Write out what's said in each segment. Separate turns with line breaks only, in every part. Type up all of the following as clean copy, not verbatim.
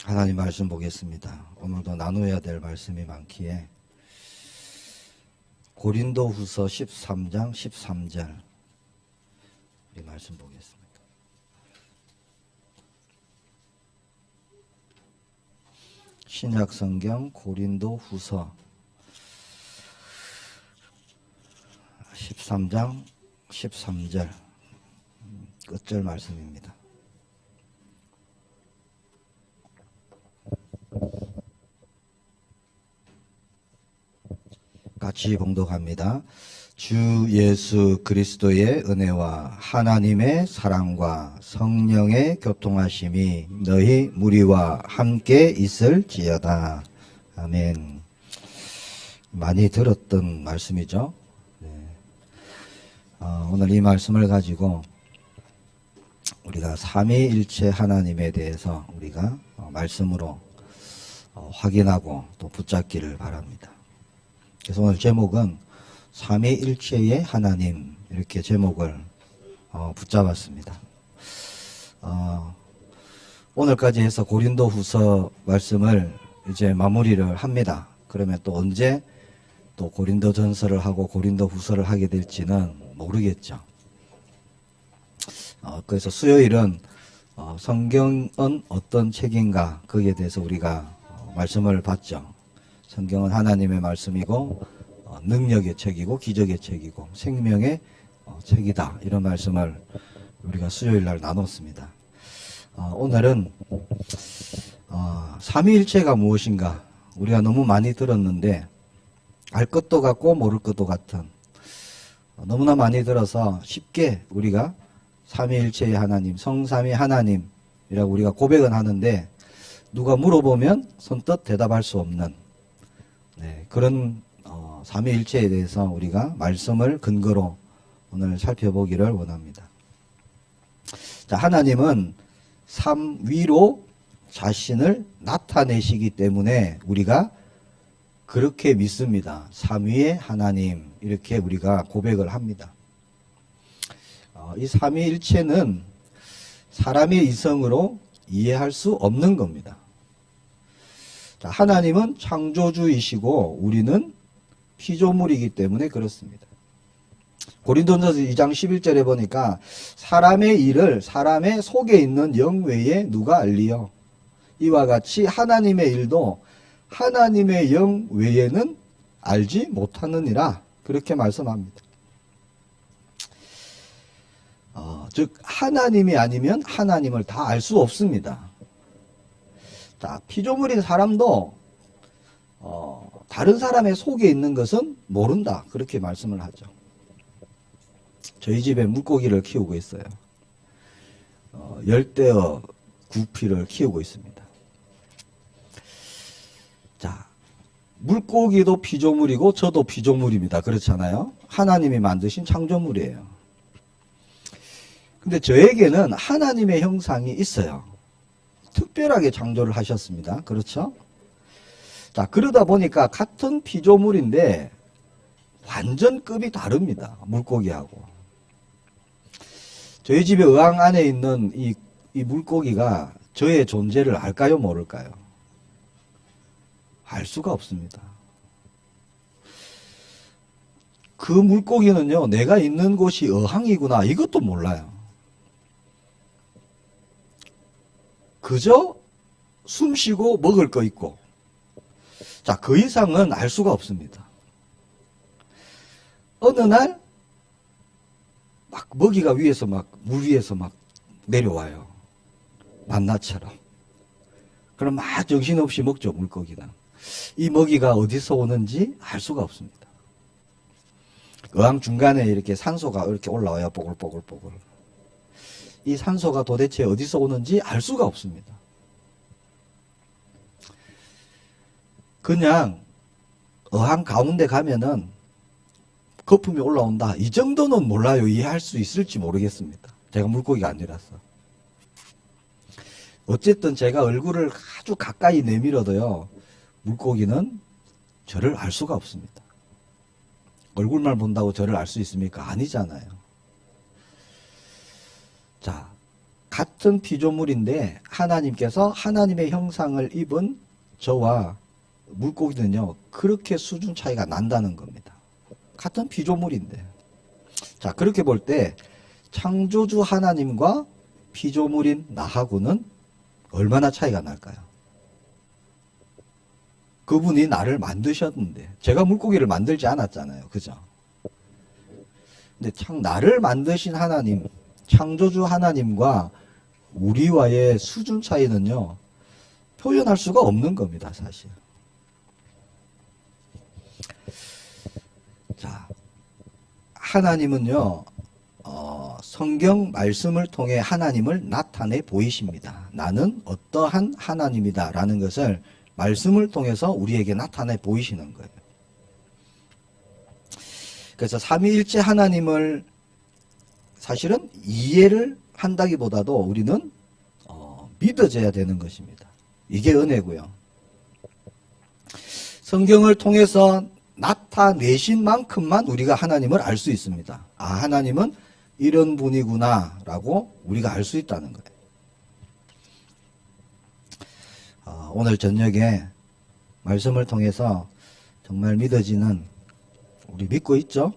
하나님 말씀 보겠습니다. 오늘도 나누어야 될 말씀이 많기에 고린도후서 13장 13절 우리 말씀 보겠습니다. 신약성경 고린도후서 13장 13절 끝절 말씀입니다. 같이 봉독합니다. 주 예수 그리스도의 은혜와 하나님의 사랑과 성령의 교통하심이 너희 무리와 함께 있을지어다. 아멘. 많이 들었던 말씀이죠. 오늘 이 말씀을 가지고 우리가 삼위일체 하나님에 대해서 우리가 말씀으로 확인하고 또 붙잡기를 바랍니다. 그래서 오늘 제목은 삼위일체의 하나님 이렇게 제목을 붙잡았습니다. 오늘까지 해서 고린도후서 말씀을 이제 마무리를 합니다. 그러면 또 언제 또 고린도전서를 하고 고린도후서를 하게 될지는 모르겠죠. 그래서 수요일은 성경은 어떤 책인가 거기에 대해서 우리가 말씀을 봤죠. 성경은 하나님의 말씀이고 능력의 책이고 기적의 책이고 생명의 책이다. 이런 말씀을 우리가 수요일 날 나눴습니다. 오늘은 삼위일체가 무엇인가 우리가 너무 많이 들었는데 알 것도 같고 모를 것도 같은 너무나 많이 들어서 쉽게 우리가 삼위일체의 하나님, 성삼위 하나님이라고 우리가 고백은 하는데 누가 물어보면 선뜻 대답할 수 없는 그런 삼위일체에 대해서 우리가 말씀을 근거로 오늘 살펴보기를 원합니다. 자, 하나님은 삼위로 자신을 나타내시기 때문에 우리가 그렇게 믿습니다. 삼위의 하나님 이렇게 우리가 고백을 합니다. 이 삼위일체는 사람의 이성으로 이해할 수 없는 겁니다. 자, 하나님은 창조주이시고 우리는 피조물이기 때문에 그렇습니다. 고린도전서 2장 11절에 보니까 사람의 일을 사람의 속에 있는 영 외에 누가 알리요? 이와 같이 하나님의 일도 하나님의 영 외에는 알지 못하느니라 그렇게 말씀합니다. 즉 하나님이 아니면 하나님을 다 알 수 없습니다. 자, 피조물인 사람도 다른 사람의 속에 있는 것은 모른다 그렇게 말씀을 하죠. 저희 집에 물고기를 키우고 있어요. 열대어 구피를 키우고 있습니다. 자, 물고기도 피조물이고 저도 피조물입니다. 그렇잖아요. 하나님이 만드신 창조물이에요. 근데 저에게는 하나님의 형상이 있어요. 특별하게 창조를 하셨습니다. 그렇죠? 자, 그러다 보니까 같은 피조물인데 완전 급이 다릅니다. 물고기하고. 저희 집에 의왕 안에 있는 이 물고기가 저의 존재를 알까요? 모를까요? 알 수가 없습니다. 그 물고기는요, 내가 있는 곳이 어항이구나 이것도 몰라요. 그저 숨쉬고 먹을 거 있고 자, 그 이상은 알 수가 없습니다. 어느 날 막 먹이가 위에서 막 물 위에서 막 내려와요. 만나처럼. 그럼 막 정신없이 먹죠, 물고기는. 이 먹이가 어디서 오는지 알 수가 없습니다. 어항 중간에 이렇게 산소가 이렇게 올라와요, 뽀글뽀글뽀글. 이 산소가 도대체 어디서 오는지 알 수가 없습니다. 그냥 어항 가운데 가면은 거품이 올라온다. 이 정도는 몰라요. 이해할 수 있을지 모르겠습니다. 제가 물고기가 아니라서. 어쨌든 제가 얼굴을 아주 가까이 내밀어도요. 물고기는 저를 알 수가 없습니다. 얼굴만 본다고 저를 알 수 있습니까? 아니잖아요. 자, 같은 피조물인데 하나님께서 하나님의 형상을 입은 저와 물고기는요, 그렇게 수준 차이가 난다는 겁니다. 같은 피조물인데. 자, 그렇게 볼 때 창조주 하나님과 피조물인 나하고는 얼마나 차이가 날까요? 그분이 나를 만드셨는데, 제가 물고기를 만들지 않았잖아요. 그죠? 근데 나를 만드신 하나님, 창조주 하나님과 우리와의 수준 차이는요, 표현할 수가 없는 겁니다, 사실. 자, 하나님은요, 성경 말씀을 통해 하나님을 나타내 보이십니다. 나는 어떠한 하나님이다 라는 것을 말씀을 통해서 우리에게 나타내 보이시는 거예요. 그래서 삼위일체 하나님을 사실은 이해를 한다기보다도 우리는 믿어져야 되는 것입니다. 이게 은혜고요. 성경을 통해서 나타내신 만큼만 우리가 하나님을 알 수 있습니다. 아, 하나님은 이런 분이구나 라고 우리가 알 수 있다는 거예요. 오늘 저녁에 말씀을 통해서 정말 믿어지는, 우리 믿고 있죠?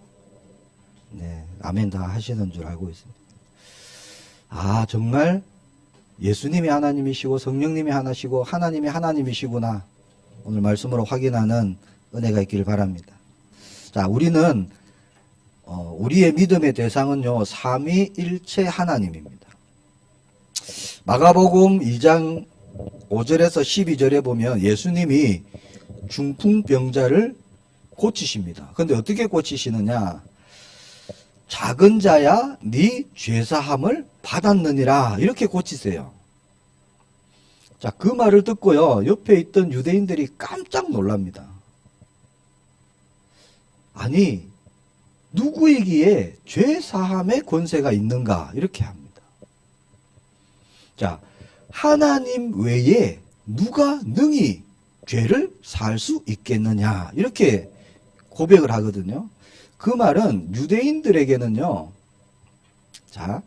네, 아멘 다 하시는 줄 알고 있습니다. 아, 정말 예수님이 하나님이시고 성령님이 하나시고 하나님이 하나님이시구나, 오늘 말씀으로 확인하는 은혜가 있기를 바랍니다. 자, 우리는 우리의 믿음의 대상은요, 삼위일체 하나님입니다. 마가복음 2장 5절에서 12절에 보면 예수님이 중풍병자를 고치십니다. 그런데 어떻게 고치시느냐? 작은 자야 네 죄사함을 받았느니라, 이렇게 고치세요. 자, 그 말을 듣고요, 옆에 있던 유대인들이 깜짝 놀랍니다. 아니, 누구이기에 죄사함의 권세가 있는가, 이렇게 합니다. 자, 하나님 외에 누가 능히 죄를 살 수 있겠느냐, 이렇게 고백을 하거든요. 그 말은 유대인들에게는요, 자,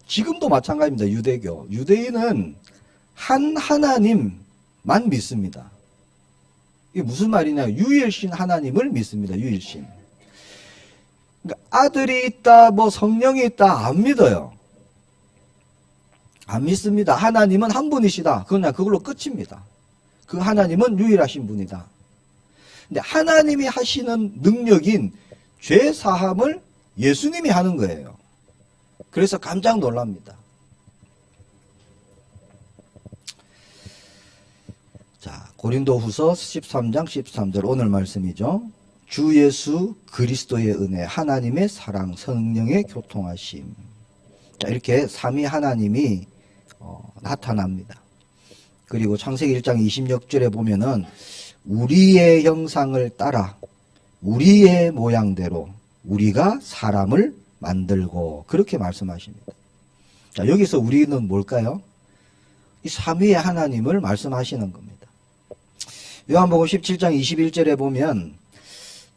지금도 마찬가지입니다. 유대교. 유대인은 한 하나님만 믿습니다. 이게 무슨 말이냐? 유일신 하나님을 믿습니다. 유일신. 그러니까 아들이 있다, 뭐 성령이 있다, 안 믿어요. 안 믿습니다. 하나님은 한 분이시다, 그냥 그걸로 끝입니다. 그 하나님은 유일하신 분이다. 근데 하나님이 하시는 능력인 죄 사함을 예수님이 하는 거예요. 그래서 깜짝 놀랍니다. 자, 고린도후서 13장 13절 오늘 말씀이죠. 주 예수 그리스도의 은혜, 하나님의 사랑, 성령의 교통하심. 자, 이렇게 삼위 하나님이 나타납니다. 그리고 창세기 1장 26절에 보면은 우리의 형상을 따라 우리의 모양대로 우리가 사람을 만들고, 그렇게 말씀하십니다. 자, 여기서 우리는 뭘까요? 이 삼위의 하나님을 말씀하시는 겁니다. 요한복음 17장 21절에 보면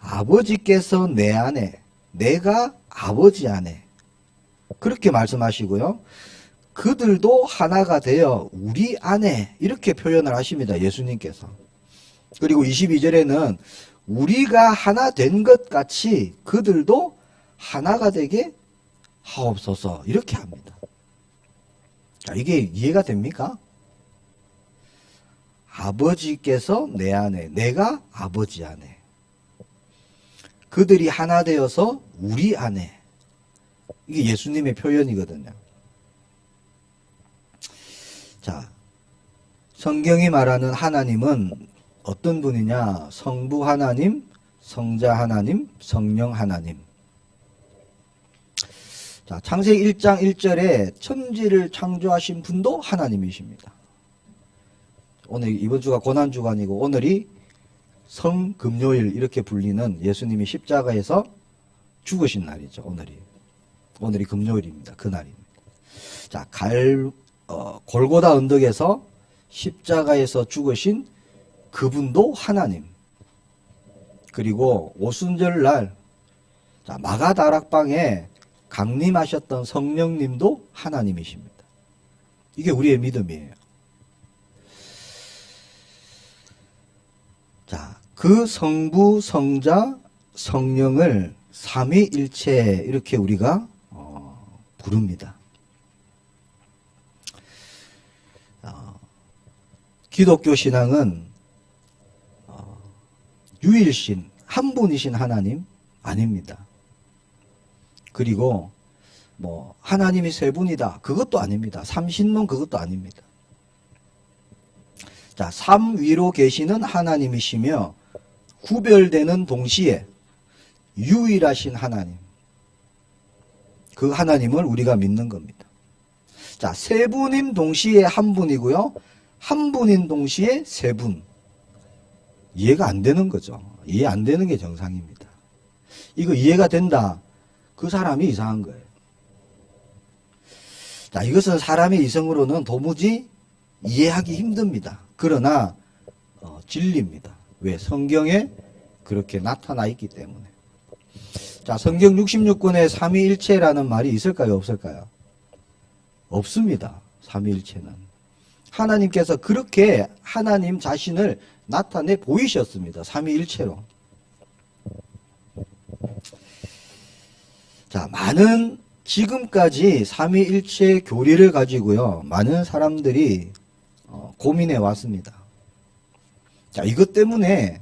아버지께서 내 안에, 내가 아버지 안에, 그렇게 말씀하시고요. 그들도 하나가 되어 우리 안에, 이렇게 표현을 하십니다. 예수님께서. 그리고 22절에는 우리가 하나 된 것 같이 그들도 하나가 되게 하옵소서, 이렇게 합니다. 자, 이게 이해가 됩니까? 아버지께서 내 안에, 내가 아버지 안에, 그들이 하나 되어서 우리 안에, 이게 예수님의 표현이거든요. 자, 성경이 말하는 하나님은 어떤 분이냐? 성부 하나님, 성자 하나님, 성령 하나님. 자, 창세기 1장 1절에 천지를 창조하신 분도 하나님이십니다. 오늘 이번 주가 고난주간이고 오늘이 성금요일 이렇게 불리는 예수님이 십자가에서 죽으신 날이죠. 오늘이 금요일입니다. 그날입니다. 자, 골고다 언덕에서 십자가에서 죽으신 그분도 하나님. 그리고 오순절날 마가다락방에 강림하셨던 성령님도 하나님이십니다. 이게 우리의 믿음이에요. 자, 그 성부, 성자, 성령을 삼위일체 이렇게 우리가 부릅니다. 기독교 신앙은 유일신, 한 분이신 하나님 아닙니다. 그리고 뭐 하나님이 세 분이다 그것도 아닙니다. 삼신론 그것도 아닙니다. 자, 삼위로 계시는 하나님이시며 구별되는 동시에 유일하신 하나님, 그 하나님을 우리가 믿는 겁니다. 자, 세 분인 동시에 한 분이고요, 한 분인 동시에 세 분. 이해가 안 되는 거죠. 이해 안 되는 게 정상입니다. 이거 이해가 된다, 그 사람이 이상한 거예요. 자, 이것은 사람의 이성으로는 도무지 이해하기 힘듭니다. 그러나 진리입니다. 왜? 성경에 그렇게 나타나 있기 때문에. 자, 성경 66권에 삼위일체라는 말이 있을까요? 없을까요? 없습니다. 삼위일체는. 하나님께서 그렇게 하나님 자신을 나타내 보이셨습니다. 삼위일체로. 자, 많은 지금까지 삼위일체 교리를 가지고요, 많은 사람들이 고민해 왔습니다. 자, 이것 때문에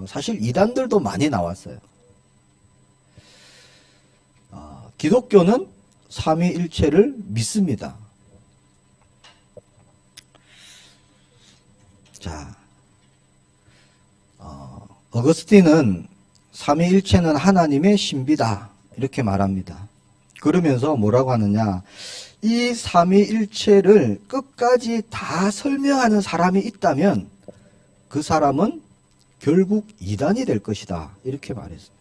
사실 이단들도 많이 나왔어요. 기독교는 삼위일체를 믿습니다. 자, 어거스틴은 삼위일체는 하나님의 신비다 이렇게 말합니다. 그러면서 뭐라고 하느냐, 이 삼위일체를 끝까지 다 설명하는 사람이 있다면 그 사람은 결국 이단이 될 것이다 이렇게 말했습니다.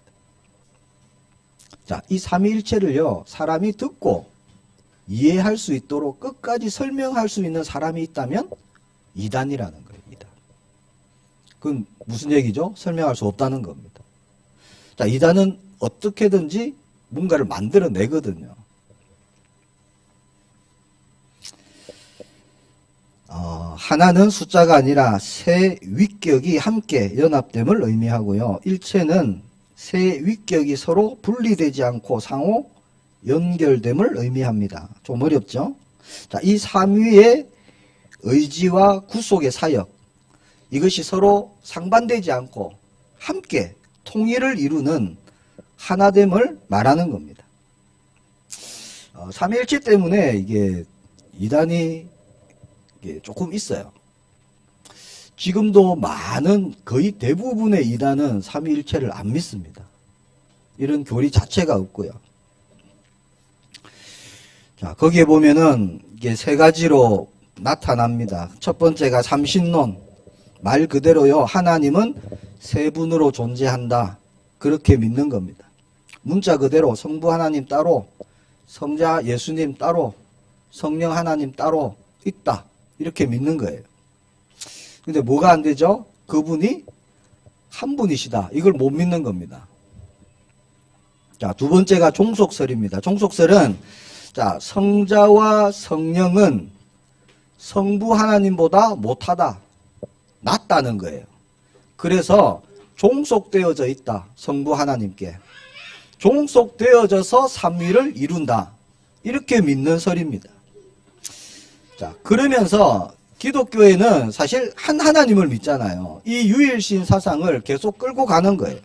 자, 이 삼위일체를요, 사람이 듣고 이해할 수 있도록 끝까지 설명할 수 있는 사람이 있다면 이단이라는 거예요. 이단. 그건 무슨 얘기죠? 설명할 수 없다는 겁니다. 자, 이단은 어떻게든지 뭔가를 만들어내거든요. 하나는 숫자가 아니라 세 위격이 함께 연합됨을 의미하고요. 일체는 세 위격이 서로 분리되지 않고 상호 연결됨을 의미합니다. 좀 어렵죠? 자, 이 삼위의 의지와 구속의 사역, 이것이 서로 상반되지 않고 함께 통일을 이루는 하나됨을 말하는 겁니다. 삼위일체 때문에 이게 이단이 조금 있어요. 지금도 많은, 거의 대부분의 이단은 삼위일체를 안 믿습니다. 이런 교리 자체가 없고요. 자, 거기에 보면은 이게 세 가지로 나타납니다. 첫 번째가 삼신론. 말 그대로요, 하나님은 세 분으로 존재한다, 그렇게 믿는 겁니다. 문자 그대로 성부 하나님 따로, 성자 예수님 따로, 성령 하나님 따로 있다, 이렇게 믿는 거예요. 근데 뭐가 안 되죠? 그분이 한 분이시다, 이걸 못 믿는 겁니다. 자, 두 번째가 종속설입니다. 종속설은, 자, 성자와 성령은 성부 하나님보다 못하다, 낫다는 거예요. 그래서 종속되어져 있다, 성부 하나님께. 종속되어져서 삼위를 이룬다, 이렇게 믿는 설입니다. 자, 그러면서 기독교에는 사실 한 하나님을 믿잖아요. 이 유일신 사상을 계속 끌고 가는 거예요.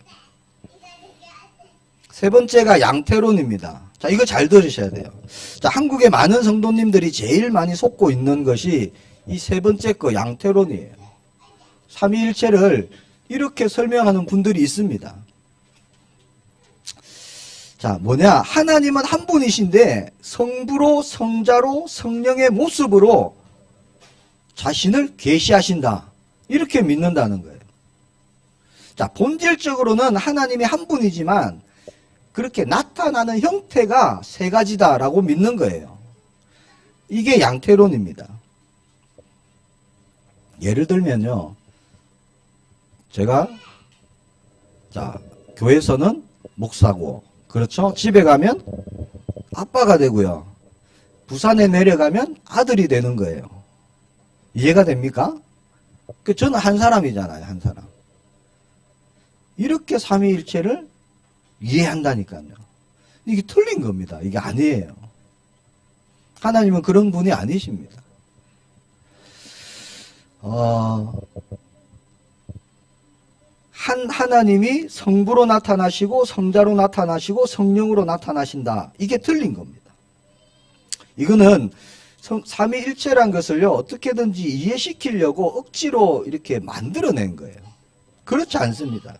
세 번째가 양태론입니다. 자, 이거 잘 들으셔야 돼요. 자, 한국의 많은 성도님들이 제일 많이 속고 있는 것이 이 세 번째 거 양태론이에요. 삼위일체를 이렇게 설명하는 분들이 있습니다. 자, 뭐냐, 하나님은 한 분이신데 성부로, 성자로, 성령의 모습으로 자신을 계시하신다, 이렇게 믿는다는 거예요. 자, 본질적으로는 하나님이 한 분이지만 그렇게 나타나는 형태가 세 가지다라고 믿는 거예요. 이게 양태론입니다. 예를 들면요, 제가, 자, 교회에서는 목사고, 그렇죠? 집에 가면 아빠가 되고요. 부산에 내려가면 아들이 되는 거예요. 이해가 됩니까? 저는 한 사람이잖아요, 한 사람. 이렇게 삼위일체를 이해한다니까요. 이게 틀린 겁니다. 이게 아니에요. 하나님은 그런 분이 아니십니다. 하나님이 성부로 나타나시고 성자로 나타나시고 성령으로 나타나신다. 이게 틀린 겁니다. 이거는 삼위일체란 것을요, 어떻게든지 이해시키려고 억지로 이렇게 만들어낸 거예요. 그렇지 않습니다.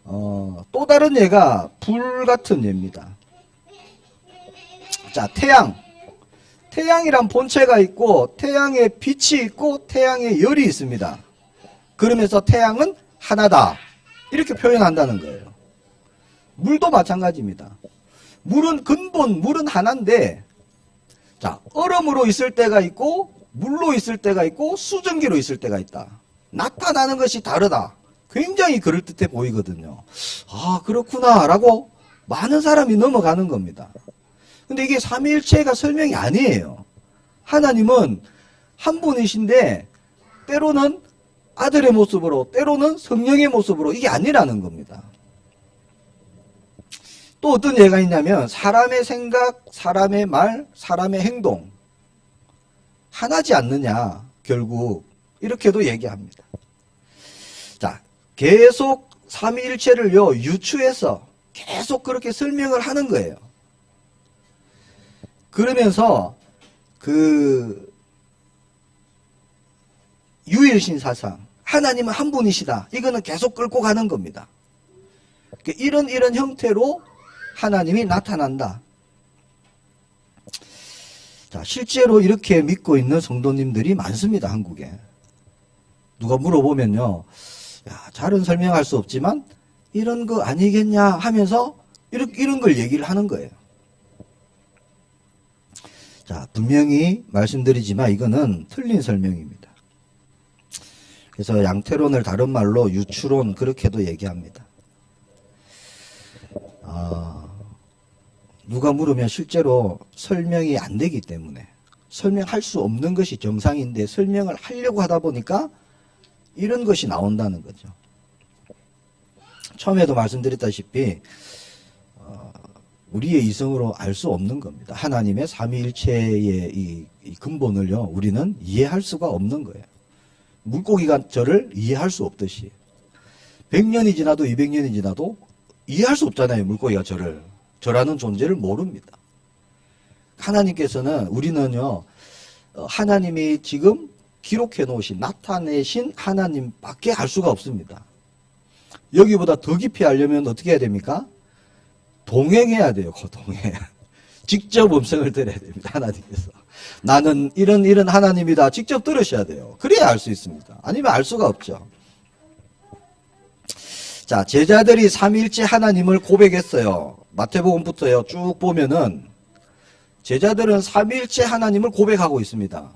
또 다른 예가 불 같은 예입니다. 자, 태양이란 본체가 있고 태양에 빛이 있고 태양에 열이 있습니다. 그러면서 태양은 하나다, 이렇게 표현한다는 거예요. 물도 마찬가지입니다. 물은 근본, 물은 하나인데, 자, 얼음으로 있을 때가 있고 물로 있을 때가 있고 수증기로 있을 때가 있다. 나타나는 것이 다르다. 굉장히 그럴듯해 보이거든요. 아, 그렇구나 라고 많은 사람이 넘어가는 겁니다. 근데 이게 삼위일체가 설명이 아니에요. 하나님은 한 분이신데 때로는 아들의 모습으로, 때로는 성령의 모습으로, 이게 아니라는 겁니다. 또 어떤 예가 있냐면 사람의 생각, 사람의 말, 사람의 행동 하나지 않느냐, 결국 이렇게도 얘기합니다. 자, 계속 삼위일체를요 유추해서 계속 그렇게 설명을 하는 거예요. 그러면서 그 유일신 사상, 하나님은 한 분이시다, 이거는 계속 끌고 가는 겁니다. 이런 형태로 하나님이 나타난다. 자, 실제로 이렇게 믿고 있는 성도님들이 많습니다, 한국에. 누가 물어보면요, 야, 잘은 설명할 수 없지만 이런 거 아니겠냐 하면서 이런 걸 얘기를 하는 거예요. 자, 분명히 말씀드리지만 이거는 틀린 설명입니다. 그래서 양태론을 다른 말로 유추론, 그렇게도 얘기합니다. 누가 물으면 실제로 설명이 안 되기 때문에, 설명할 수 없는 것이 정상인데 설명을 하려고 하다 보니까 이런 것이 나온다는 거죠. 처음에도 말씀드렸다시피 우리의 이성으로 알 수 없는 겁니다. 하나님의 삼위일체의 이 근본을요, 우리는 이해할 수가 없는 거예요. 물고기가 저를 이해할 수 없듯이 100년이 지나도 200년이 지나도 이해할 수 없잖아요. 물고기가 저라는 존재를 모릅니다. 하나님께서는, 우리는요, 하나님이 지금 기록해 놓으신, 나타내신 하나님밖에 알 수가 없습니다. 여기보다 더 깊이 알려면 어떻게 해야 됩니까? 동행해야 돼요. 동행. 직접 음성을 들어야 됩니다. 하나님께서. 나는 이런 하나님이다. 직접 들으셔야 돼요. 그래야 알 수 있습니다. 아니면 알 수가 없죠. 자, 제자들이 삼위일체 하나님을 고백했어요. 마태복음부터요 쭉 보면은 제자들은 삼위일체 하나님을 고백하고 있습니다.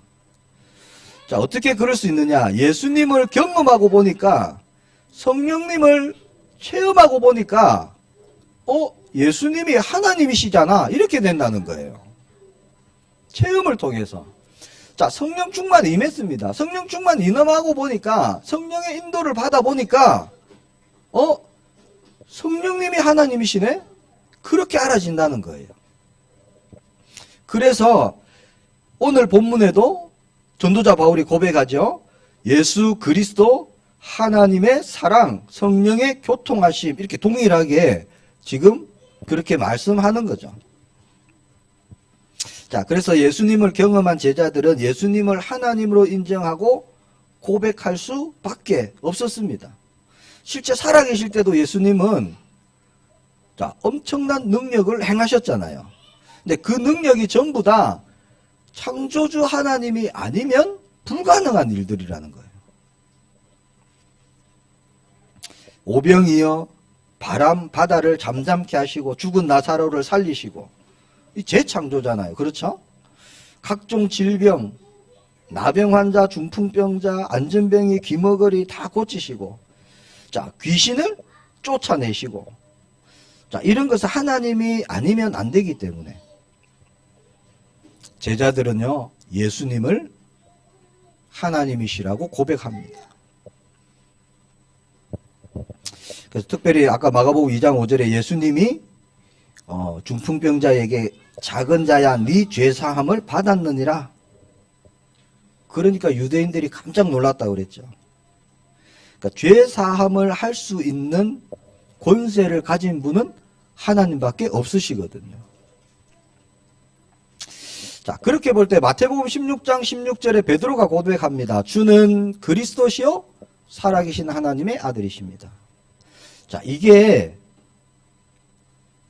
자, 어떻게 그럴 수 있느냐? 예수님을 경험하고 보니까, 성령님을 체험하고 보니까 예수님이 하나님이시잖아, 이렇게 된다는 거예요. 체험을 통해서. 자, 성령 충만 임했습니다. 성령 충만 임하고 보니까, 성령의 인도를 받아 보니까 성령님이 하나님이시네? 그렇게 알아진다는 거예요. 그래서 오늘 본문에도 전도자 바울이 고백하죠. 예수 그리스도 하나님의 사랑, 성령의 교통하심, 이렇게 동일하게 지금 그렇게 말씀하는 거죠. 자, 그래서 예수님을 경험한 제자들은 예수님을 하나님으로 인정하고 고백할 수밖에 없었습니다. 실제 살아계실 때도 예수님은 엄청난 능력을 행하셨잖아요. 근데 그 능력이 전부 다 창조주 하나님이 아니면 불가능한 일들이라는 거예요. 오병이어 바람, 바다를 잠잠케 하시고 죽은 나사로를 살리시고, 이 재창조잖아요. 그렇죠? 각종 질병, 나병 환자, 중풍병자, 안전병이, 귀머거리 다 고치시고, 자, 귀신을 쫓아내시고, 자, 이런 것은 하나님이 아니면 안 되기 때문에. 제자들은요, 예수님을 하나님이시라고 고백합니다. 그래서 특별히 아까 마가복음 2장 5절에 예수님이 중풍병자에게 작은 자야 네 죄사함을 받았느니라. 그러니까 유대인들이 깜짝 놀랐다고 그랬죠. 그러니까 죄사함을 할 수 있는 권세를 가진 분은 하나님밖에 없으시거든요. 자, 그렇게 볼 때 마태복음 16장 16절에 베드로가 고백합니다. 주는 그리스도시요 살아계신 하나님의 아들이십니다. 자, 이게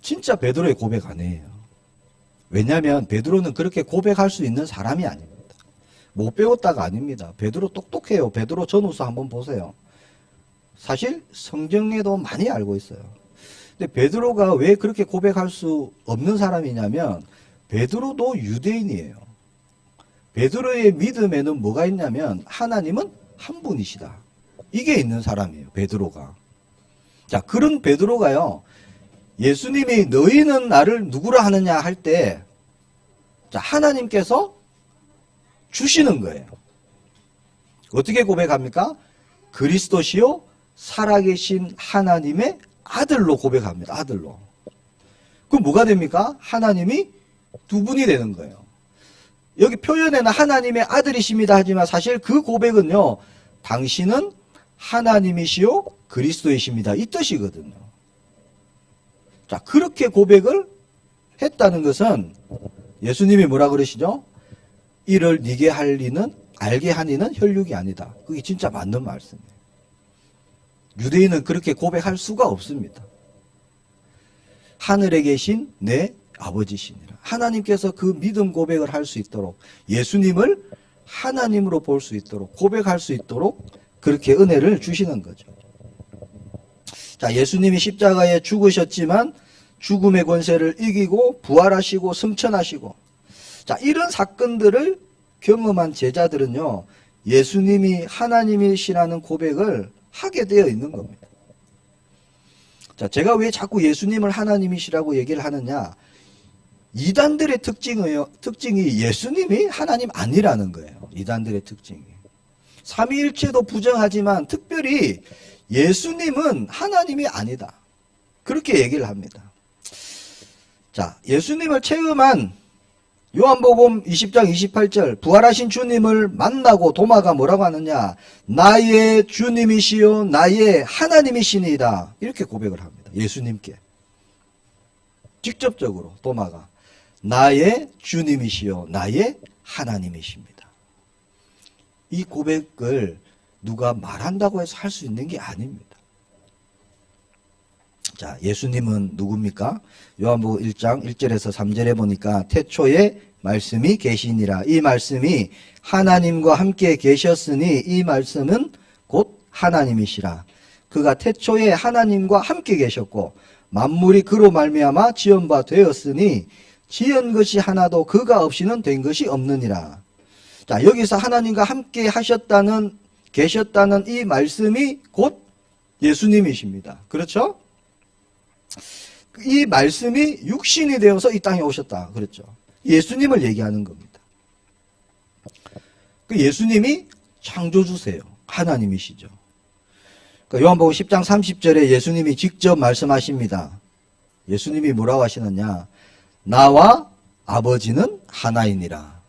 진짜 베드로의 고백 아니에요. 왜냐하면 베드로는 그렇게 고백할 수 있는 사람이 아닙니다. 못 배웠다가 아닙니다. 베드로 똑똑해요. 베드로 전후서 한번 보세요. 사실 성경에도 많이 알고 있어요. 근데 베드로가 왜 그렇게 고백할 수 없는 사람이냐면 베드로도 유대인이에요. 베드로의 믿음에는 뭐가 있냐면 하나님은 한 분이시다. 이게 있는 사람이에요. 베드로가. 자, 그런 베드로가요. 예수님이 너희는 나를 누구라 하느냐 할 때 자, 하나님께서 주시는 거예요. 어떻게 고백합니까? 그리스도시요 살아계신 하나님의 아들로 고백합니다. 아들로. 그럼 뭐가 됩니까? 하나님이 두 분이 되는 거예요. 여기 표현에는 하나님의 아들이십니다 하지만 사실 그 고백은요. 당신은 하나님이시요 그리스도이십니다. 이 뜻이거든요. 자, 그렇게 고백을 했다는 것은 예수님이 뭐라 그러시죠? 이를 네게 할 리는 알게 하니는 혈육이 아니다. 그게 진짜 맞는 말씀이에요. 유대인은 그렇게 고백할 수가 없습니다. 하늘에 계신 내 아버지시니라. 하나님께서 그 믿음 고백을 할 수 있도록 예수님을 하나님으로 볼 수 있도록 고백할 수 있도록 그렇게 은혜를 주시는 거죠. 자, 예수님이 십자가에 죽으셨지만 죽음의 권세를 이기고 부활하시고 승천하시고 자, 이런 사건들을 경험한 제자들은요. 예수님이 하나님이시라는 고백을 하게 되어 있는 겁니다. 자, 제가 왜 자꾸 예수님을 하나님이시라고 얘기를 하느냐? 이단들의 특징이 예수님이 하나님 아니라는 거예요. 이단들의 특징이. 삼위일체도 부정하지만 특별히 예수님은 하나님이 아니다. 그렇게 얘기를 합니다. 자, 예수님을 체험한 요한복음 20장 28절 부활하신 주님을 만나고 도마가 뭐라고 하느냐? 나의 주님이시요 나의 하나님이시니이다. 이렇게 고백을 합니다. 예수님께. 직접적으로 도마가 나의 주님이시요 나의 하나님이십니다. 이 고백을 누가 말한다고 해서 할 수 있는 게 아닙니다. 자, 예수님은 누굽니까? 요한복음 1장 1절에서 3절에 보니까 태초에 말씀이 계시니라. 이 말씀이 하나님과 함께 계셨으니 이 말씀은 곧 하나님이시라. 그가 태초에 하나님과 함께 계셨고 만물이 그로 말미암아 지은 바 되었으니 지은 것이 하나도 그가 없이는 된 것이 없느니라. 자, 여기서 하나님과 함께 하셨다는 계셨다는 이 말씀이 곧 예수님이십니다. 그렇죠? 이 말씀이 육신이 되어서 이 땅에 오셨다 그랬죠. 예수님을 얘기하는 겁니다. 그 예수님이 창조주세요. 하나님이시죠. 그러니까 요한복음 10장 30절에 예수님이 직접 말씀하십니다. 예수님이 뭐라고 하시느냐? 나와 아버지는 하나이니라.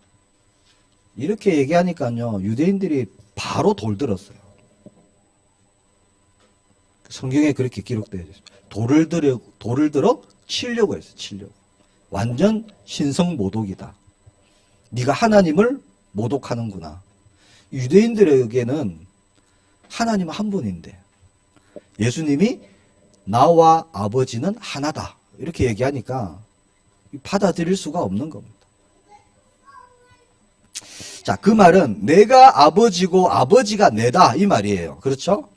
이렇게 얘기하니까요. 유대인들이 바로 돌들었어요. 성경에 그렇게 기록되어 있어요. 돌을 들어 치려고 했어요. 치려고. 완전 신성모독이다. 네가 하나님을 모독하는구나. 유대인들에게는 하나님 한 분인데 예수님이 나와 아버지는 하나다. 이렇게 얘기하니까 받아들일 수가 없는 겁니다. 자, 그 말은 내가 아버지고 아버지가 내다 이 말이에요. 그렇죠?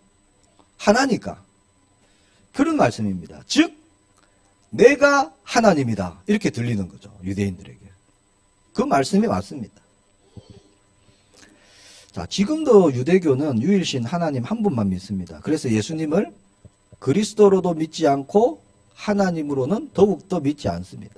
하나니까. 그런 말씀입니다. 즉 내가 하나님이다. 이렇게 들리는 거죠. 유대인들에게. 그 말씀이 맞습니다. 자, 지금도 유대교는 유일신 하나님 한 분만 믿습니다. 그래서 예수님을 그리스도로도 믿지 않고 하나님으로는 더욱더 믿지 않습니다.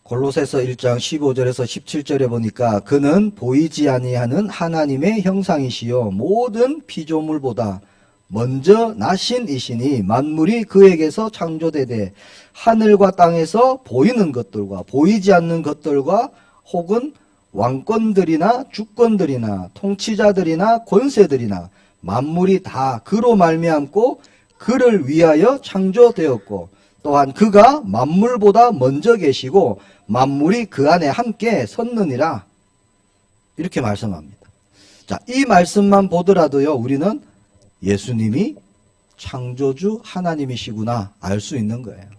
골로새서 1장 15절에서 17절에 보니까 그는 보이지 아니하는 하나님의 형상이시요 모든 피조물보다 먼저 나신 이시니 만물이 그에게서 창조되되 하늘과 땅에서 보이는 것들과 보이지 않는 것들과 혹은 왕권들이나 주권들이나 통치자들이나 권세들이나 만물이 다 그로 말미암고 그를 위하여 창조되었고 또한 그가 만물보다 먼저 계시고 만물이 그 안에 함께 섰느니라. 이렇게 말씀합니다. 자, 이 말씀만 보더라도요, 우리는 예수님이 창조주 하나님이시구나 알 수 있는 거예요.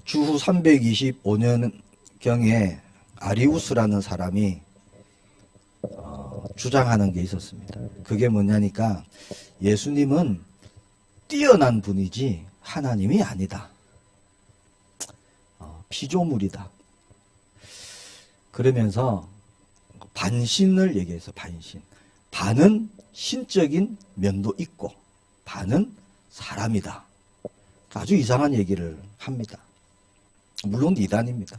주후 325년경에 아리우스라는 사람이 주장하는 게 있었습니다. 그게 뭐냐니까 예수님은 뛰어난 분이지 하나님이 아니다. 피조물이다. 그러면서 반신을 얘기해서 반신. 반은 신적인 면도 있고 반은 사람이다. 아주 이상한 얘기를 합니다. 물론 이단입니다.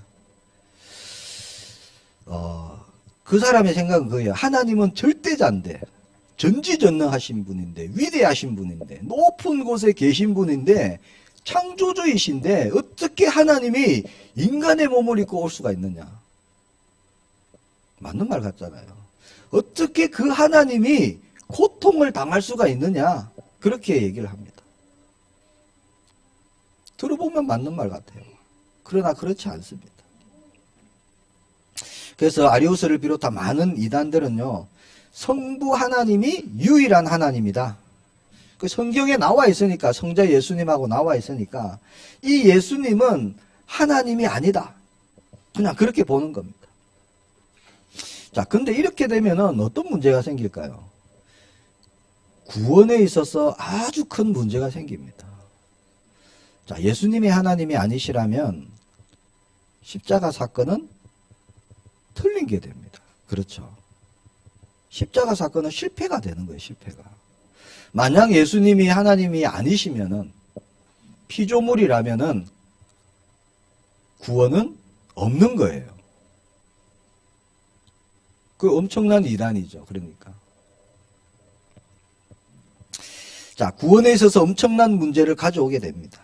그 사람의 생각은 그거예요. 하나님은 절대자인데 전지전능하신 분인데 위대하신 분인데 높은 곳에 계신 분인데 창조주이신데 어떻게 하나님이 인간의 몸을 입고 올 수가 있느냐. 맞는 말 같잖아요. 어떻게 그 하나님이 고통을 당할 수가 있느냐. 그렇게 얘기를 합니다. 들어보면 맞는 말 같아요. 그러나 그렇지 않습니다. 그래서 아리우스를 비롯한 많은 이단들은요, 성부 하나님이 유일한 하나님이다. 그 성경에 나와 있으니까, 성자 예수님하고 나와 있으니까 이 예수님은 하나님이 아니다. 그냥 그렇게 보는 겁니다. 자, 근데 이렇게 되면은 어떤 문제가 생길까요? 구원에 있어서 아주 큰 문제가 생깁니다. 자, 예수님이 하나님이 아니시라면 십자가 사건은 틀린 게 됩니다. 그렇죠. 십자가 사건은 실패가 되는 거예요, 실패가. 만약 예수님이 하나님이 아니시면은, 피조물이라면은 구원은 없는 거예요. 그 엄청난 이단이죠. 그러니까. 자, 구원에 있어서 엄청난 문제를 가져오게 됩니다.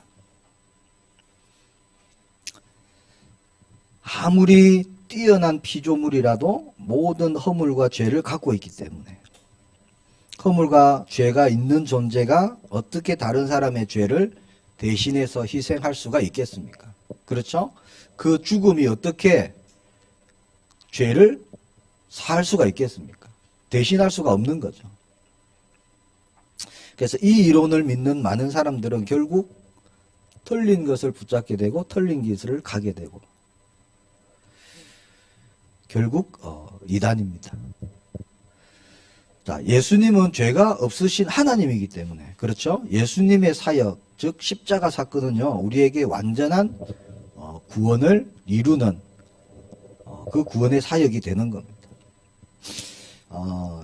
아무리 뛰어난 피조물이라도 모든 허물과 죄를 갖고 있기 때문에 허물과 죄가 있는 존재가 어떻게 다른 사람의 죄를 대신해서 희생할 수가 있겠습니까? 그렇죠? 그 죽음이 어떻게 죄를 살 수가 있겠습니까? 대신할 수가 없는 거죠. 그래서 이 이론을 믿는 많은 사람들은 결국 틀린 것을 붙잡게 되고 틀린 길을 가게 되고 결국 이단입니다. 자, 예수님은 죄가 없으신 하나님이기 때문에 그렇죠? 예수님의 사역, 즉 십자가 사건은요 우리에게 완전한 구원을 이루는 그 구원의 사역이 되는 겁니다.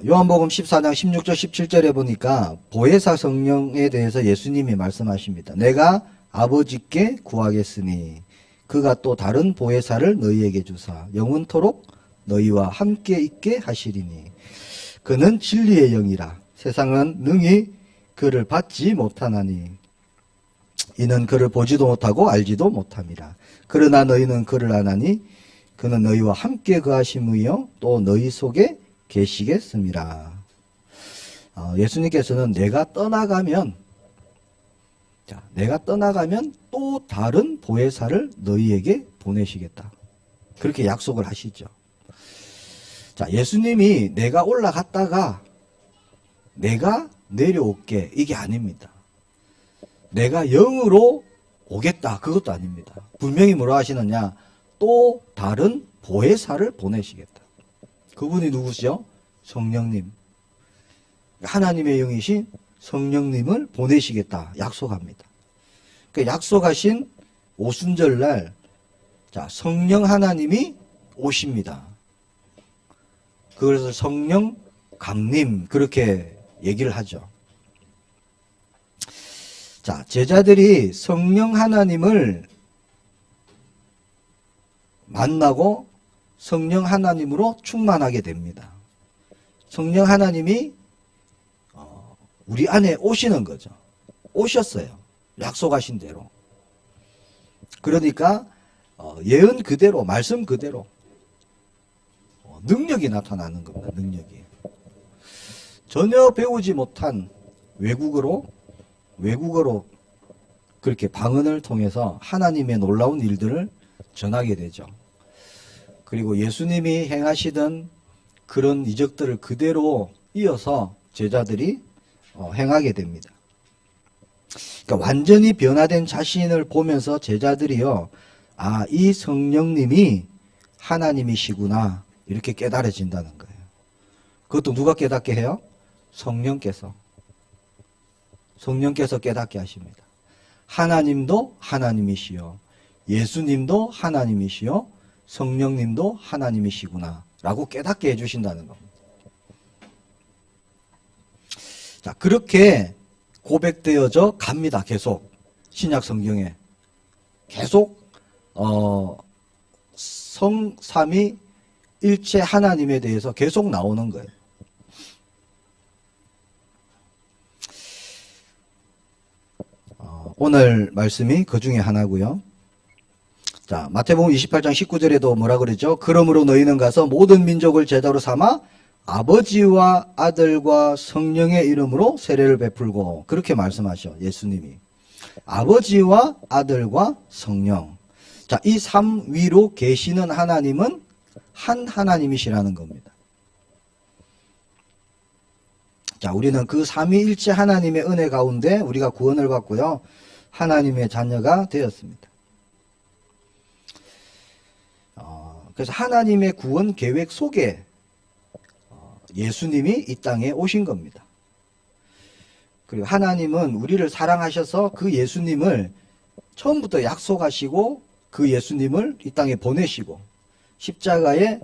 요한복음 14장 16절 17절에 보니까 보혜사 성령에 대해서 예수님이 말씀하십니다. 내가 아버지께 구하겠으니 그가 또 다른 보혜사를 너희에게 주사 영원토록 너희와 함께 있게 하시리니 그는 진리의 영이라 세상은 능히 그를 받지 못하나니 이는 그를 보지도 못하고 알지도 못함이라. 그러나 너희는 그를 아나니 그는 너희와 함께 거하심이요 또 너희 속에 계시겠습니다. 예수님께서는 내가 떠나가면 또 다른 보혜사를 너희에게 보내시겠다. 그렇게 약속을 하시죠. 자, 예수님이 내가 올라갔다가 내가 내려올게 이게 아닙니다. 내가 영으로 오겠다 그것도 아닙니다. 분명히 뭐라 하시느냐? 또 다른 보혜사를 보내시겠다. 그분이 누구시죠? 성령님. 하나님의 영이신 성령님을 보내시겠다 약속합니다. 그 약속하신 오순절날 자, 성령 하나님이 오십니다. 그래서 성령 강림 그렇게 얘기를 하죠. 자, 제자들이 성령 하나님을 만나고 성령 하나님으로 충만하게 됩니다. 성령 하나님이 우리 안에 오시는 거죠. 오셨어요. 약속하신 대로. 그러니까 예언 그대로, 말씀 그대로 능력이 나타나는 겁니다. 능력이. 전혀 배우지 못한 외국어로 그렇게 방언을 통해서 하나님의 놀라운 일들을 전하게 되죠. 그리고 예수님이 행하시던 그런 이적들을 그대로 이어서 제자들이 행하게 됩니다. 그러니까 완전히 변화된 자신을 보면서 제자들이요, 아, 이 성령님이 하나님이시구나, 이렇게 깨달아진다는 거예요. 그것도 누가 깨닫게 해요? 성령께서 깨닫게 하십니다. 하나님도 하나님이시요, 예수님도 하나님이시요, 성령님도 하나님이시구나 라고 깨닫게 해주신다는 겁니다. 자, 그렇게 고백되어져 갑니다. 계속 신약 성경에 계속 성삼위 일체 하나님에 대해서 계속 나오는 거예요. 오늘 말씀이 그 중에 하나고요. 자, 마태복음 28장 19절에도 뭐라 그러죠? 그러므로 너희는 가서 모든 민족을 제자로 삼아 아버지와 아들과 성령의 이름으로 세례를 베풀고, 그렇게 말씀하셔 예수님이. 아버지와 아들과 성령. 자, 이 삼위로 계시는 하나님은 한 하나님이시라는 겁니다. 자, 우리는 그 삼위일체 하나님의 은혜 가운데 우리가 구원을 받고요, 하나님의 자녀가 되었습니다. 그래서 하나님의 구원 계획 속에 예수님이 이 땅에 오신 겁니다. 그리고 하나님은 우리를 사랑하셔서 그 예수님을 처음부터 약속하시고 그 예수님을 이 땅에 보내시고 십자가에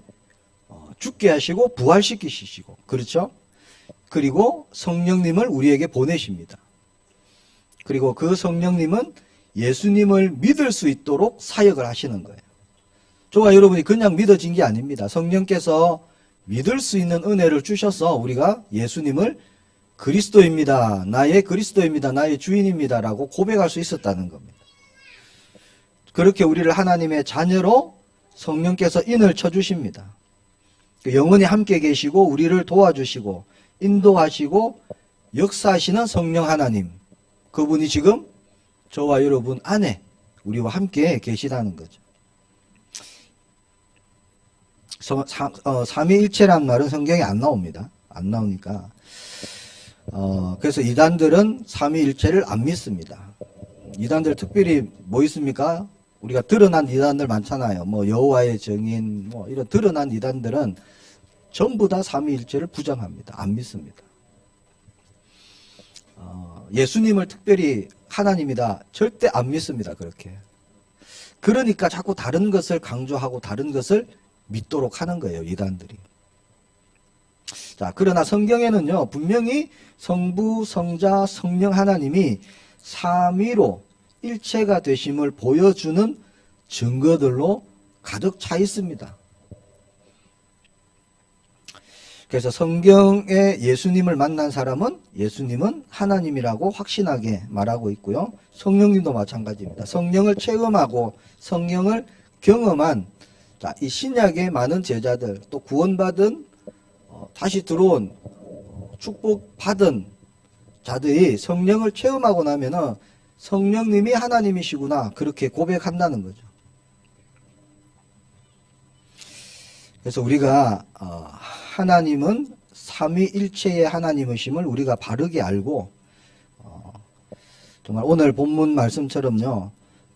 죽게 하시고 부활시키시고, 그렇죠? 그리고 성령님을 우리에게 보내십니다. 그리고 그 성령님은 예수님을 믿을 수 있도록 사역을 하시는 거예요. 저와 여러분이 그냥 믿어진 게 아닙니다. 성령께서 믿을 수 있는 은혜를 주셔서 우리가 예수님을 그리스도입니다, 나의 그리스도입니다, 나의 주인입니다 라고 고백할 수 있었다는 겁니다. 그렇게 우리를 하나님의 자녀로 성령께서 인을 쳐주십니다. 영원히 함께 계시고 우리를 도와주시고 인도하시고 역사하시는 성령 하나님, 그분이 지금 저와 여러분 안에 우리와 함께 계시다는 거죠. 삼위일체란 말은 성경에 안 나옵니다. 안 나오니까. 그래서 이단들은 삼위일체를 안 믿습니다. 이단들 특별히 뭐 있습니까? 우리가 드러난 이단들 많잖아요. 뭐 여호와의 증인, 뭐 이런 드러난 이단들은 전부 다 삼위일체를 부정합니다. 안 믿습니다. 예수님을 특별히 하나님이다 절대 안 믿습니다. 그렇게. 그러니까 자꾸 다른 것을 강조하고 다른 것을 믿도록 하는 거예요, 이단들이. 자, 그러나 성경에는요, 분명히 성부, 성자, 성령 하나님이 삼위로 일체가 되심을 보여주는 증거들로 가득 차 있습니다. 그래서 성경에 예수님을 만난 사람은 예수님은 하나님이라고 확신하게 말하고 있고요. 성령님도 마찬가지입니다. 성령을 체험하고 성령을 경험한, 자, 이 신약의 많은 제자들, 또 구원받은 다시 들어온 축복받은 자들이 성령을 체험하고 나면은 성령님이 하나님이시구나, 그렇게 고백한다는 거죠. 그래서 우리가 하나님은 삼위일체의 하나님이심을 우리가 바르게 알고 정말 오늘 본문 말씀처럼요,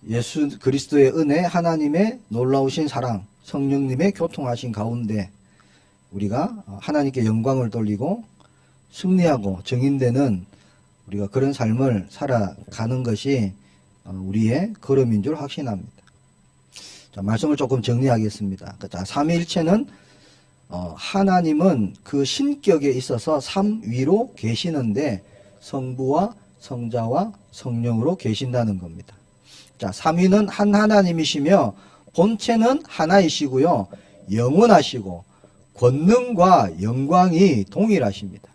예수 그리스도의 은혜, 하나님의 놀라우신 사랑, 성령님의 교통하신 가운데 우리가 하나님께 영광을 돌리고 승리하고 정인되는 우리가 그런 삶을 살아가는 것이 우리의 걸음인 줄 확신합니다. 자, 말씀을 조금 정리하겠습니다. 자, 삼위일체는 하나님은 그 신격에 있어서 삼위로 계시는데 성부와 성자와 성령으로 계신다는 겁니다. 자, 삼위는 한 하나님이시며 본체는 하나이시고요. 영원하시고 권능과 영광이 동일하십니다.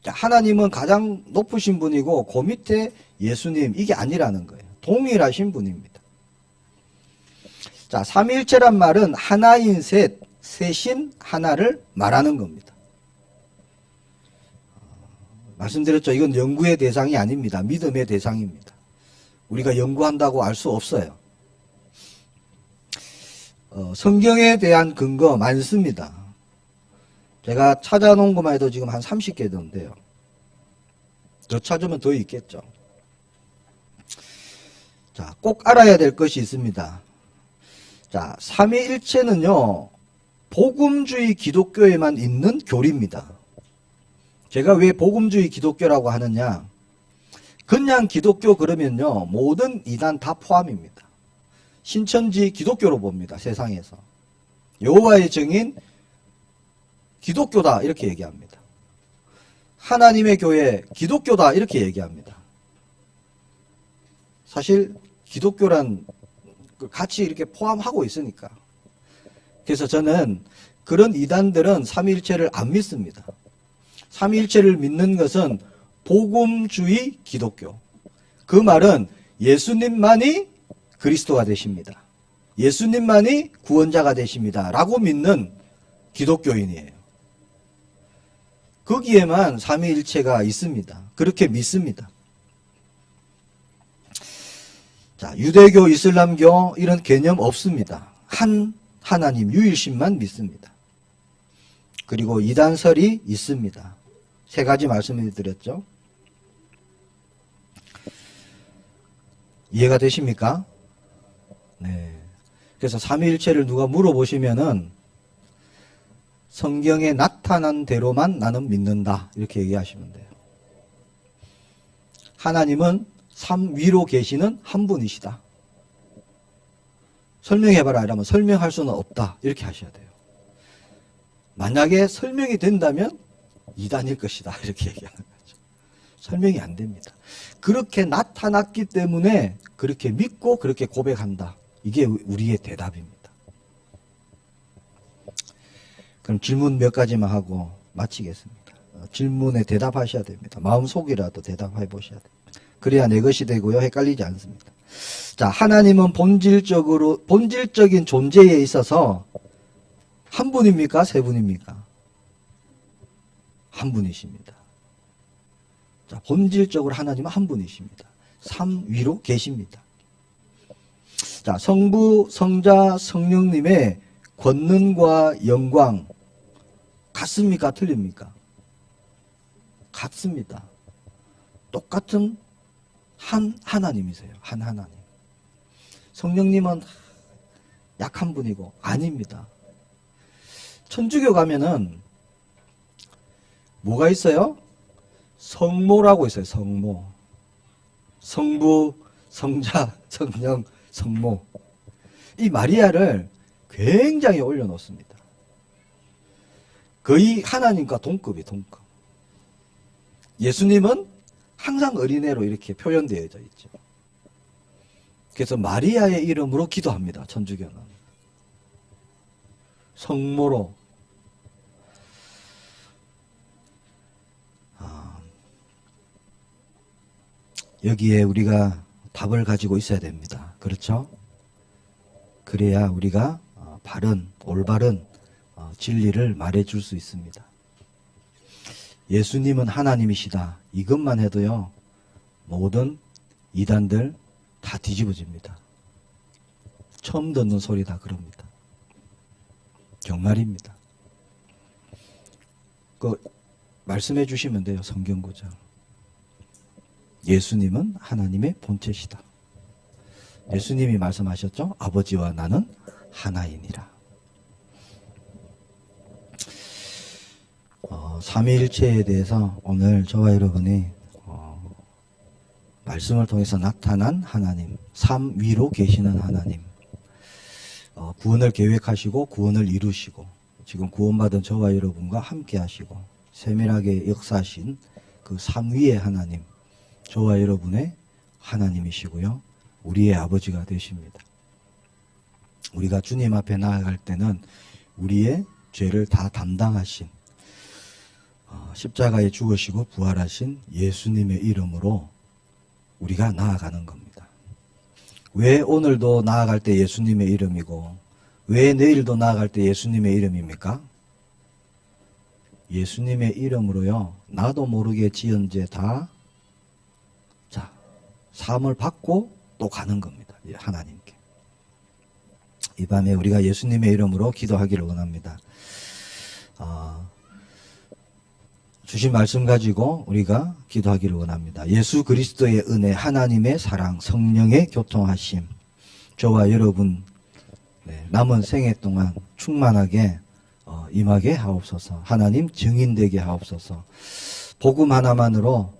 자, 하나님은 가장 높으신 분이고 그 밑에 예수님 이게 아니라는 거예요. 동일하신 분입니다. 자, 삼위일체란 말은 하나인 셋, 셋인 하나를 말하는 겁니다. 말씀드렸죠. 이건 연구의 대상이 아닙니다. 믿음의 대상입니다. 우리가 연구한다고 알 수 없어요. 성경에 대한 근거 많습니다. 제가 찾아놓은 것만 해도 지금 한 30개 정도인데요. 더 찾으면 더 있겠죠. 자, 꼭 알아야 될 것이 있습니다. 자, 삼위일체는요, 복음주의 기독교에만 있는 교리입니다. 제가 왜 복음주의 기독교라고 하느냐? 그냥 기독교 그러면요, 모든 이단 다 포함입니다. 신천지 기독교로 봅니다. 세상에서. 여호와의 증인 기독교다 이렇게 얘기합니다. 하나님의 교회 기독교다 이렇게 얘기합니다. 사실 기독교란 같이 이렇게 포함하고 있으니까. 그래서 저는 그런 이단들은 삼위일체를 안 믿습니다. 삼위일체를 믿는 것은 복음주의 기독교. 그 말은 예수님만이 그리스도가 되십니다. 예수님만이 구원자가 되십니다. 라고 믿는 기독교인이에요. 거기에만 삼위일체가 있습니다. 그렇게 믿습니다. 자, 유대교, 이슬람교 이런 개념 없습니다. 한 하나님 유일신만 믿습니다. 그리고 이단설이 있습니다. 세 가지 말씀을 드렸죠. 이해가 되십니까? 네. 그래서 삼위일체를 누가 물어보시면은 성경에 나타난 대로만 나는 믿는다. 이렇게 얘기하시면 돼요. 하나님은 삼위로 계시는 한 분이시다. 설명해봐라 이러면 설명할 수는 없다. 이렇게 하셔야 돼요. 만약에 설명이 된다면 이단일 것이다. 이렇게 얘기하는 거죠. 설명이 안 됩니다. 그렇게 나타났기 때문에 그렇게 믿고 그렇게 고백한다. 이게 우리의 대답입니다. 그럼 질문 몇 가지만 하고 마치겠습니다. 질문에 대답하셔야 됩니다. 마음속이라도 대답해 보셔야 됩니다. 그래야 내 것이 되고요. 헷갈리지 않습니다. 자, 하나님은 본질적인 존재에 있어서 한 분입니까? 세 분입니까? 한 분이십니다. 자, 본질적으로 하나님은 한 분이십니다. 삼위로 계십니다. 자, 성부, 성자, 성령님의 권능과 영광 같습니까? 틀립니까? 같습니다. 똑같은 한 하나님이세요. 한 하나님. 성령님은 약한 분이고 아닙니다. 천주교 가면은 뭐가 있어요? 성모라고 있어요. 성모. 성부, 성자, 성령, 성모. 이 마리아를 굉장히 올려놓습니다. 거의 하나님과 동급이 동급. 예수님은 항상 어린애로 이렇게 표현되어져 있죠. 그래서 마리아의 이름으로 기도합니다. 천주교는. 성모로. 여기에 우리가 답을 가지고 있어야 됩니다. 그렇죠? 그래야 우리가 올바른 진리를 말해줄 수 있습니다. 예수님은 하나님이시다. 이것만 해도요, 모든 이단들 다 뒤집어집니다. 처음 듣는 소리 다 그럽니다. 정말입니다. 말씀해 주시면 돼요. 성경 구절. 예수님은 하나님의 본체시다. 예수님이 말씀하셨죠? 아버지와 나는 하나이니라. 삼위일체에 대해서 오늘 저와 여러분이 말씀을 통해서 나타난 하나님, 삼위로 계시는 하나님, 구원을 계획하시고 구원을 이루시고 지금 구원받은 저와 여러분과 함께 하시고 세밀하게 역사하신 그 삼위의 하나님, 저와 여러분의 하나님이시고요. 우리의 아버지가 되십니다. 우리가 주님 앞에 나아갈 때는 우리의 죄를 다 담당하신 십자가에 죽으시고 부활하신 예수님의 이름으로 우리가 나아가는 겁니다. 왜 오늘도 나아갈 때 예수님의 이름이고 왜 내일도 나아갈 때 예수님의 이름입니까? 예수님의 이름으로요. 나도 모르게 지은 죄 다 사함을 받고 또 가는 겁니다. 하나님께. 이 밤에 우리가 예수님의 이름으로 기도하기를 원합니다. 주신 말씀 가지고 우리가 기도하기를 원합니다. 예수 그리스도의 은혜, 하나님의 사랑, 성령의 교통하심, 저와 여러분 남은 생애 동안 충만하게 임하게 하옵소서. 하나님 증인되게 하옵소서. 복음 하나만으로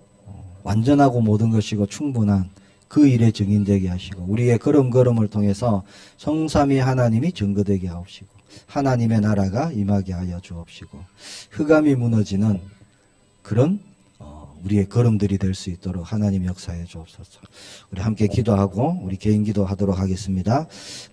완전하고 모든 것이고 충분한 그 일에 증인되게 하시고 우리의 걸음걸음을 통해서 성삼위 하나님이 증거되게 하옵시고 하나님의 나라가 임하게 하여 주옵시고 흑암이 무너지는 그런 우리의 걸음들이 될 수 있도록 하나님 역사해 주옵소서. 우리 함께 기도하고 우리 개인 기도하도록 하겠습니다.